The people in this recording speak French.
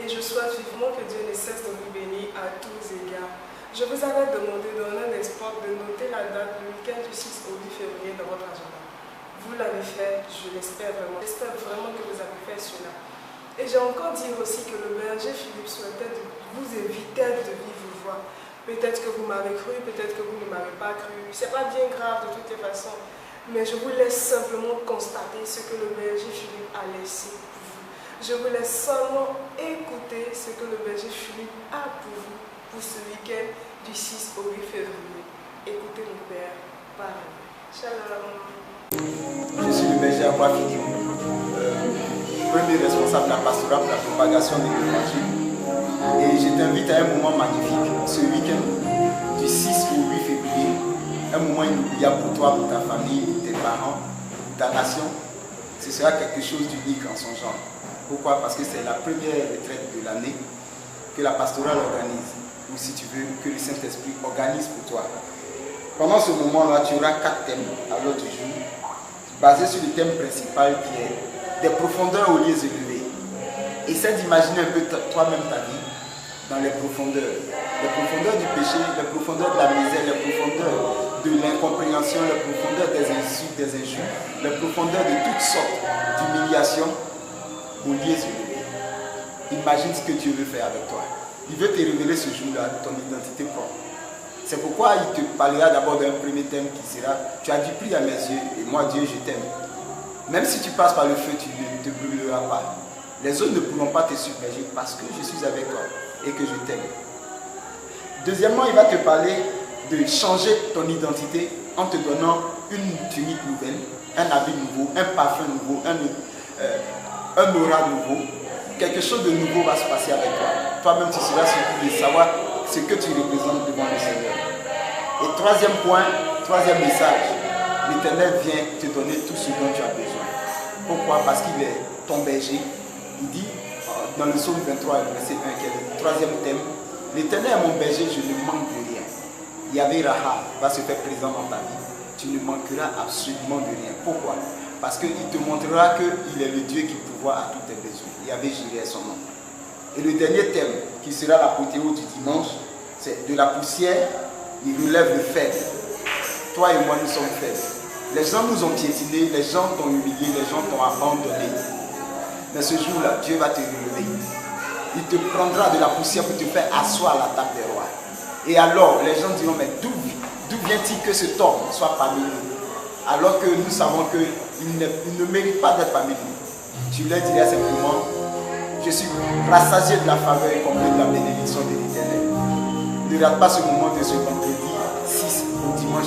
et je souhaite vivement que Dieu ne cesse de vous bénir à tous égards. Je vous avais demandé dans l'un des spots de noter la date du week-end du 6 au 8 février dans votre agenda. Vous l'avez fait, je l'espère vraiment. J'espère vraiment que vous avez fait cela. Et j'ai encore dit aussi que le berger Philippe souhaitait vous inviter de vive voix. Peut-être que vous m'avez cru, peut-être que vous ne m'avez pas cru. C'est pas bien grave de toutes les façons. Mais je vous laisse simplement constater ce que le berger Philippe a laissé pour vous. Je vous laisse seulement écouter ce que le berger Philippe a pour vous pour ce week-end du 6 au 8 février. Écoutez mon père, parle. Shalom. Je suis le berger Aboua Philippe, premier responsable de la pastorale pour la propagation de l'évangile. Et je t'invite à un moment magnifique ce week-end du 6 au 8 février. Un moment inoubliable pour toi, pour ta famille, pour tes parents, pour ta nation. Ce sera quelque chose d'unique en son genre. Pourquoi? Parce que c'est la première retraite de l'année que la pastorale organise. Ou si tu veux, que le Saint-Esprit organise pour toi. Pendant ce moment-là, tu auras 4 thèmes à l'ordre du jour, basés sur le thème principal qui est des profondeurs aux lieux élevés. Essaie d'imaginer un peu toi-même ta vie dans les profondeurs. Les profondeurs du péché, les profondeurs de la misère, les profondeurs de l'incompréhension, les profondeurs des insultes, des injures, les profondeurs de toutes sortes d'humiliation aux lieux élevés. Imagine ce que Dieu veut faire avec toi. Il veut te révéler ce jour-là ton identité propre. C'est pourquoi il te parlera d'abord d'un premier thème qui sera « Tu as du prix à mes yeux et moi Dieu je t'aime ». Même si tu passes par le feu, tu ne te brûleras pas. Les autres ne pourront pas te submerger parce que je suis avec toi et que je t'aime. Deuxièmement, il va te parler de changer ton identité en te donnant une tunique nouvelle, un habit nouveau, un parfum nouveau, un aura nouveau. Quelque chose de nouveau va se passer avec toi. Toi-même, tu seras surpris de savoir ce que tu représentes devant le Seigneur. Et troisième point, troisième message, l'Éternel vient te donner tout ce dont tu as besoin. Pourquoi? Parce qu'il est ton berger. Il dit dans le psaume 23, verset 1, qui est le troisième thème, l'Éternel est mon berger, je ne manque de rien. Yahvé Raha va se faire présent dans ta vie. Tu ne manqueras absolument de rien. Pourquoi? Parce qu'il te montrera qu'il est le Dieu qui pourvoit à tous tes besoins. Yahvé Jireh est son nom. Et le dernier thème, qui sera l'apothéose du dimanche, c'est de la poussière, il relève le faible. Toi et moi, nous sommes faibles. Les gens nous ont piétinés, les gens t'ont humilié, les gens t'ont abandonné. Mais ce jour-là, Dieu va te relever. Il te prendra de la poussière pour te faire asseoir à la table des rois. Et alors, les gens diront, mais d'où vient-il que cet homme soit parmi nous? Alors que nous savons qu'il ne mérite pas d'être parmi nous. Tu leur diras simplement, je suis rassasié de la faveur et complet de la bénédiction de l'Éternel. Ne rate pas ce moment de ce vendredi 6 au dimanche